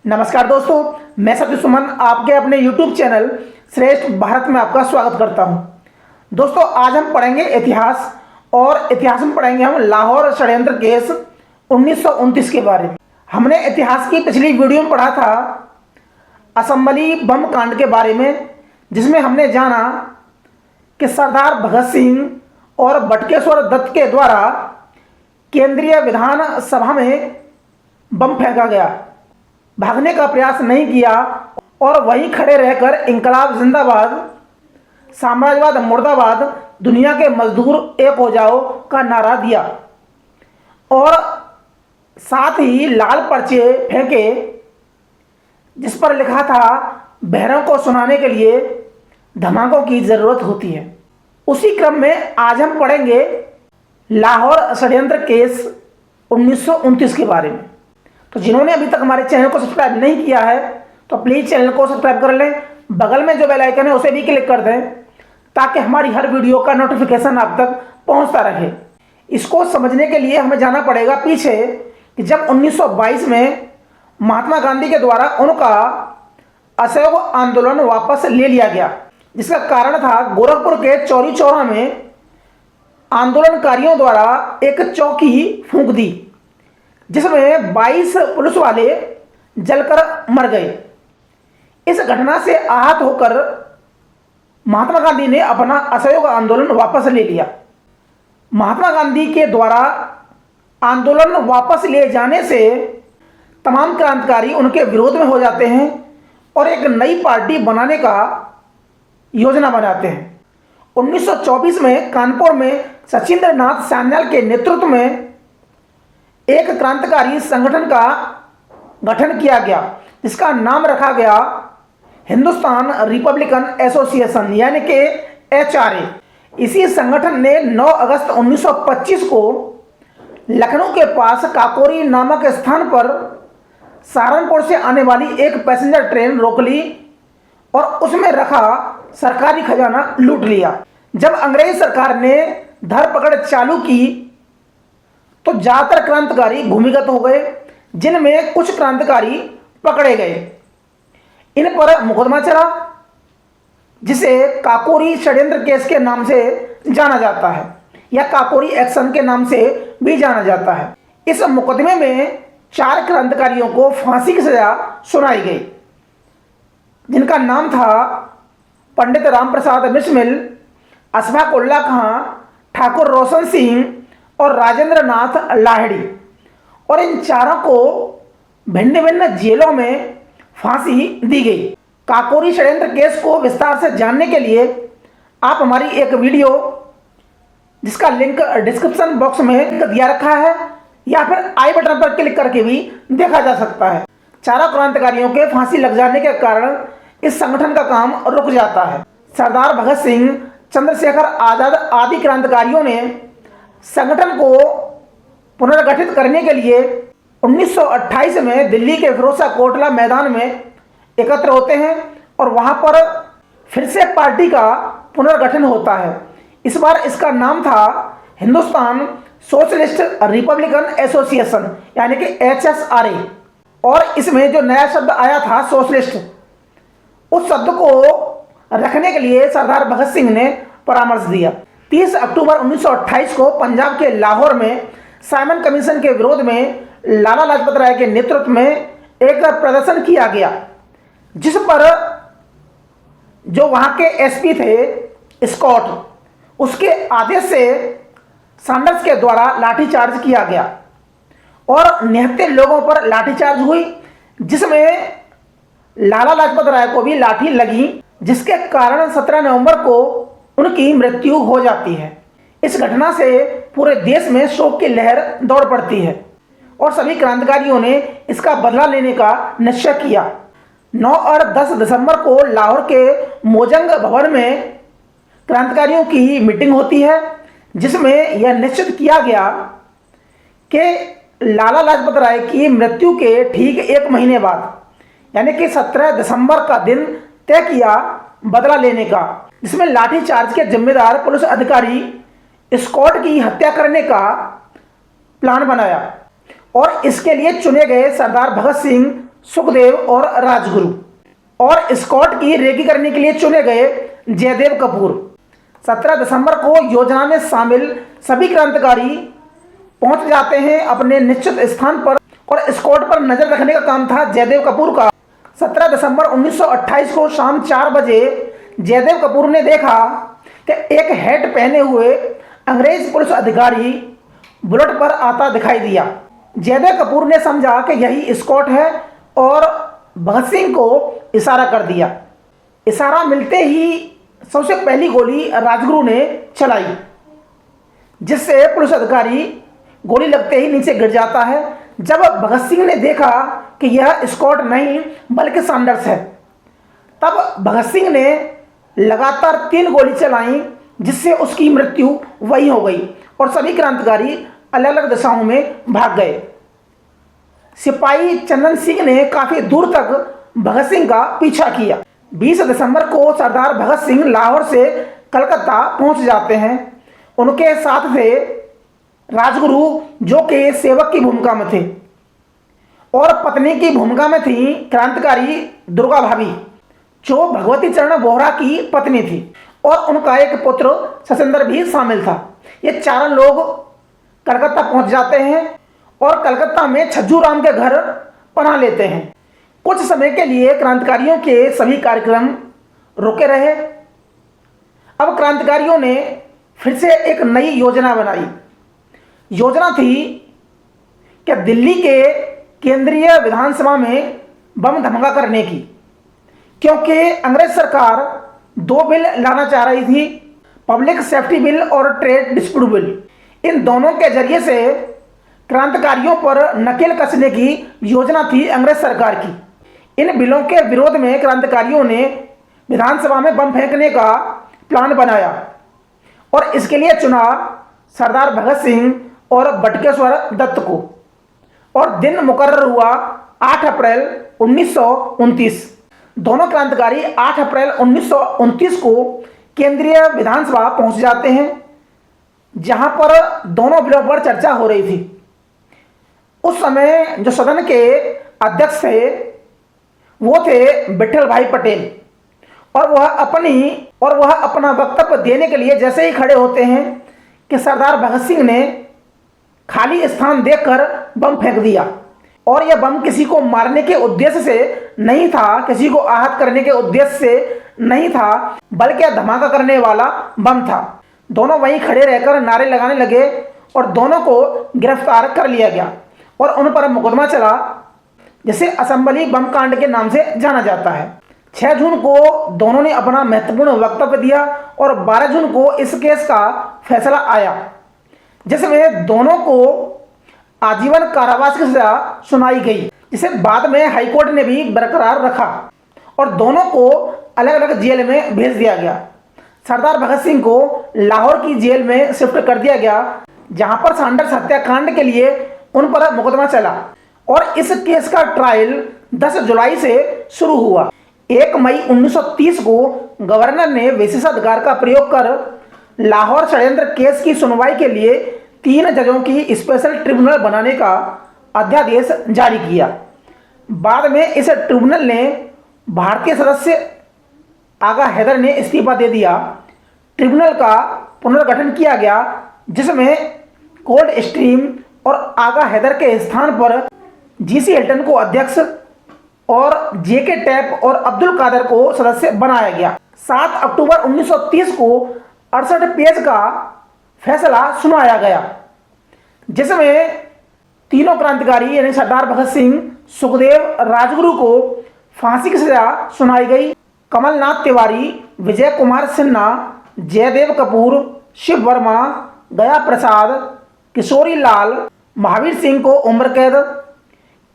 नमस्कार दोस्तों, मैं सतीश सुमन आपके अपने YouTube चैनल श्रेष्ठ भारत में आपका स्वागत करता हूं। दोस्तों, आज हम पढ़ेंगे इतिहास और इतिहास में पढ़ेंगे हम लाहौर षड्यंत्र केस 1929 के बारे में। हमने इतिहास की पिछली वीडियो में पढ़ा था असेंबली बम कांड के बारे में, जिसमें हमने जाना कि सरदार भगत सिंह और बटुकेश्वर दत्त के द्वारा केंद्रीय विधान सभा में बम फेंका गया, भागने का प्रयास नहीं किया और वहीं खड़े रहकर इंकलाब जिंदाबाद, साम्राज्यवाद मुर्दाबाद, दुनिया के मजदूर एक हो जाओ का नारा दिया और साथ ही लाल पर्चे फेंके जिस पर लिखा था बहरों को सुनाने के लिए धमाकों की ज़रूरत होती है। उसी क्रम में आज हम पढ़ेंगे लाहौर षड्यंत्र केस 1929 के बारे में। तो जिन्होंने अभी तक हमारे चैनल को सब्सक्राइब नहीं किया है तो प्लीज़ चैनल को सब्सक्राइब कर लें, बगल में जो बेल आइकन है उसे भी क्लिक कर दें ताकि हमारी हर वीडियो का नोटिफिकेशन आप तक पहुंचता रहे। इसको समझने के लिए हमें जाना पड़ेगा पीछे कि जब 1922 में महात्मा गांधी के द्वारा उनका असहयोग आंदोलन वापस ले लिया गया, जिसका कारण था गोरखपुर के चौरी चौरा में आंदोलनकारियों द्वारा एक चौकी फूंक दी, जिसमें 22 पुलिस वाले जलकर मर गए। इस घटना से आहत होकर महात्मा गांधी ने अपना असहयोग आंदोलन वापस ले लिया। महात्मा गांधी के द्वारा आंदोलन वापस ले जाने से तमाम क्रांतिकारी उनके विरोध में हो जाते हैं और एक नई पार्टी बनाने का योजना बनाते हैं। 1924 में कानपुर में सचिंद्र नाथ सान्याल के नेतृत्व में एक क्रांतिकारी संगठन का गठन किया गया, जिसका नाम रखा गया हिंदुस्तान रिपब्लिकन एसोसिएशन यानी कि HRA। इसी संगठन ने 9 अगस्त 1925 को लखनऊ के पास काकोरी नामक स्थान पर सहारनपुर से आने वाली एक पैसेंजर ट्रेन रोक ली और उसमें रखा सरकारी खजाना लूट लिया। जब अंग्रेज सरकार ने धरपकड़ चालू की तो ज़्यादातर क्रांतिकारी भूमिगत हो गए, जिनमें कुछ क्रांतिकारी पकड़े गए। इन पर मुकदमा चला, जिसे काकोरी षड्यंत्र केस के नाम से जाना जाता है या काकोरी एक्शन के नाम से भी जाना जाता है। इस मुकदमे में 4 क्रांतिकारियों को फांसी की सजा सुनाई गई, जिनका नाम था पंडित राम प्रसाद बिस्मिल, अशफाक उल्ला खां, ठाकुर रोशन सिंह और राजेंद्र नाथ लाहिड़ी। और इन चारों को भिन्न भिन्न जेलों में फांसी दी गई। काकोरी षड्यंत्र केस को विस्तार से जानने के लिए आप हमारी एक वीडियो, जिसका लिंक डिस्क्रिप्शन बॉक्स में दिया रखा है, या फिर आई बटन पर क्लिक करके भी देखा जा सकता है। चारों क्रांतिकारियों के फांसी लग जाने के कारण इस संगठन का काम रुक जाता है। सरदार भगत सिंह, चंद्रशेखर आजाद आदि क्रांतिकारियों ने संगठन को पुनर्गठित करने के लिए 1928 में दिल्ली के फिरोजा कोटला मैदान में एकत्र होते हैं और वहां पर फिर से पार्टी का पुनर्गठन होता है। इस बार इसका नाम था हिंदुस्तान सोशलिस्ट रिपब्लिकन एसोसिएशन यानी कि HSRA। और इसमें जो नया शब्द आया था सोशलिस्ट, उस शब्द को रखने के लिए सरदार भगत सिंह ने परामर्श दिया। 30 अक्टूबर 1928 को पंजाब के लाहौर में साइमन कमीशन के विरोध में लाला लाजपत राय के नेतृत्व में एक प्रदर्शन किया गया, जिस पर जो वहां के SP थे स्कॉट, उसके आदेश से सैंडर्स के द्वारा लाठीचार्ज किया गया और निहत्थे लोगों पर लाठीचार्ज हुई, जिसमें लाला लाजपत राय को भी लाठी लगी, जिसके कारण 17 नवंबर को उनकी मृत्यु हो जाती है। इस घटना से पूरे देश में शोक की लहर दौड़ पड़ती है और सभी क्रांतिकारियों ने इसका बदला लेने का निश्चय किया। 9 और 10 दिसंबर को लाहौर के मोजंग भवन में क्रांतिकारियों की मीटिंग होती है, जिसमें यह निश्चित किया गया कि लाला लाजपत राय की मृत्यु के ठीक 1 महीने बाद यानी कि 17 दिसंबर का दिन तय किया बदला लेने का, जिसमें लाठीचार्ज के जिम्मेदार पुलिस अधिकारी स्कॉट की हत्या करने का प्लान बनाया और इसके लिए चुने गए सरदार भगत सिंह, सुखदेव और राजगुरु। और स्कॉट की रेकी करने के लिए चुने गए जयदेव कपूर। 17 दिसंबर को योजना में शामिल सभी क्रांतिकारी पहुंच जाते हैं अपने निश्चित स्थान पर और स्कॉट पर नजर रखने का काम था जयदेव कपूर का। 17 दिसंबर 1928 को शाम 4 बजे जयदेव कपूर ने देखा कि एक हैट पहने हुए अंग्रेज पुलिस अधिकारी बुलेट पर आता दिखाई दिया। जयदेव कपूर ने समझा कि यही स्कॉट है और भगत सिंह को इशारा कर दिया। इशारा मिलते ही सबसे पहली गोली राजगुरु ने चलाई, जिससे पुलिस अधिकारी गोली लगते ही नीचे गिर जाता है। जब भगत सिंह ने देखा कि यह स्कॉट नहीं बल्कि सैंडर्स है, तब भगत सिंह ने लगातार 3 गोली चलाई, जिससे उसकी मृत्यु वही हो गई और सभी क्रांतिकारी अलग अलग दिशाओं में भाग गए। सिपाही चंदन सिंह ने काफी दूर तक भगत सिंह का पीछा किया। 20 दिसंबर को सरदार भगत सिंह लाहौर से कलकत्ता पहुंच जाते हैं। उनके साथ थे राजगुरु, जो कि सेवक की भूमिका में थे, और पत्नी की भूमिका में थी क्रांतिकारी दुर्गा भाभी, जो भगवती चरण बोहरा की पत्नी थी, और उनका एक पुत्र सचिंदर भी शामिल था। ये चारों लोग कलकत्ता पहुंच जाते हैं और कलकत्ता में छज्जू राम के घर पनाह लेते हैं। कुछ समय के लिए क्रांतिकारियों के सभी कार्यक्रम रुके रहे। अब क्रांतिकारियों ने फिर से एक नई योजना बनाई। योजना थी कि दिल्ली के केंद्रीय विधानसभा में बम धमाका करने की, क्योंकि अंग्रेज सरकार 2 बिल लाना चाह रही थी, पब्लिक सेफ्टी बिल और ट्रेड डिस्प्यूट बिल। इन दोनों के जरिए से क्रांतिकारियों पर नकेल कसने की योजना थी अंग्रेज सरकार की। इन बिलों के विरोध में क्रांतिकारियों ने विधानसभा में बम फेंकने का प्लान बनाया और इसके लिए चुना सरदार भगत सिंह और बटुकेश्वर दत्त को। और दिन मुकर्रर हुआ 8 अप्रैल 1929। दोनों क्रांतिकारी 8 अप्रैल 1929 को केंद्रीय विधानसभा पहुंच जाते हैं, जहां पर दोनों बिलों पर चर्चा हो रही थी। उस समय जो सदन के अध्यक्ष थे वो थे विठल भाई पटेल, और वह अपना वक्तव्य देने के लिए जैसे ही खड़े होते हैं कि सरदार भगत सिंह ने खाली स्थान देखकर बम फेंक दिया। और यह बम किसी को मारने के उद्देश्य से नहीं था, किसी को आहत करने के उद्देश्य से नहीं था, बल्कि धमाका करने वाला बम था। दोनों वहीं खड़े रहकर नारे लगाने लगे और दोनों को गिरफ्तार कर लिया गया और उन पर मुकदमा चला, जिसे असेंबली बम कांड के नाम से जाना जाता है। 6 जून को दोनों ने अपना महत्वपूर्ण वक्तव्य दिया और 12 जून को इस केस का फैसला आया, जिसमें दोनों को आजीवन कारावास की सजा सुनाई गई, जिसे बाद में हाईकोर्ट ने भी बरकरार रखा और दोनों को अलग अलग जेल में भेज दिया गया। सरदार भगत सिंह को लाहौर की जेल में शिफ्ट कर दिया गया, जहां पर सैंडर्स हत्याकांड के लिए उन पर मुकदमा चला और इस केस का ट्रायल 10 जुलाई से शुरू हुआ। 1 मई 1930 को गवर्नर ने विशेषाधिकार का प्रयोग कर लाहौर षड्यंत्र केस की सुनवाई के लिए 3 जजों की स्पेशल ट्रिब्यूनल बनाने का अध्यादेश जारी किया। बाद में इस ट्रिब्यूनल ने भारतीय सदस्य आगा हैदर ने इस्तीफा दे दिया। ट्रिब्यूनल का पुनर्गठन किया गया, जिसमें कोल्ड स्ट्रीम और आगा हैदर के स्थान पर जीसी हिल्टन को अध्यक्ष और जेके टैप और अब्दुल कादर को सदस्य बनाया गया। 7 अक्टूबर 1930 को 68 पेज का फैसला सुनाया गया, जिसमें तीनों क्रांतिकारी यानी सरदार भगत सिंह, सुखदेव, राजगुरु को फांसी की सजा सुनाई गई। कमलनाथ तिवारी, विजय कुमार सिन्हा, जयदेव कपूर, शिव वर्मा, गया प्रसाद, किशोरी लाल, महावीर सिंह को उम्र कैद,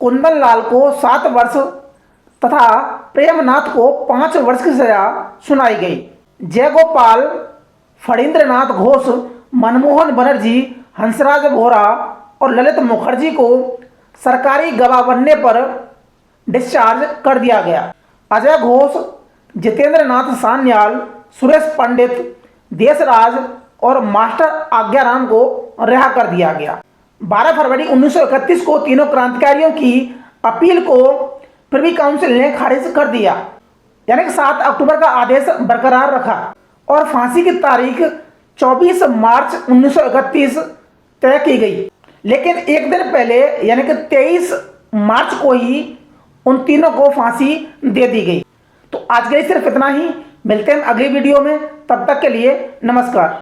कुंदन लाल को 7 वर्ष तथा प्रेमनाथ को 5 वर्ष की सजा सुनाई गई। जयगोपाल, फणींद्रनाथ घोष, मनमोहन बनर्जी, हंसराज बोहरा और ललित मुखर्जी को सरकारी गवाह बनने पर डिस्चार्ज कर दिया गया। अजय घोष, जितेंद्र नाथ सान्याल, सुरेश पंडित, देशराज और मास्टर आज्ञाराम को रिहा कर दिया गया। 12 फरवरी 1931 को तीनों क्रांतिकारियों की अपील को फिर भी काउंसिल ने खारिज कर दिया, यानी कि 7 अक्टूबर का आदेश बरकरार रखा और फांसी की तारीख 24 मार्च 1931 तय की गई। लेकिन एक दिन पहले यानी कि 23 मार्च को ही उन तीनों को फांसी दे दी गई। तो आज के लिए सिर्फ इतना ही, मिलते हैं अगली वीडियो में, तब तक के लिए नमस्कार।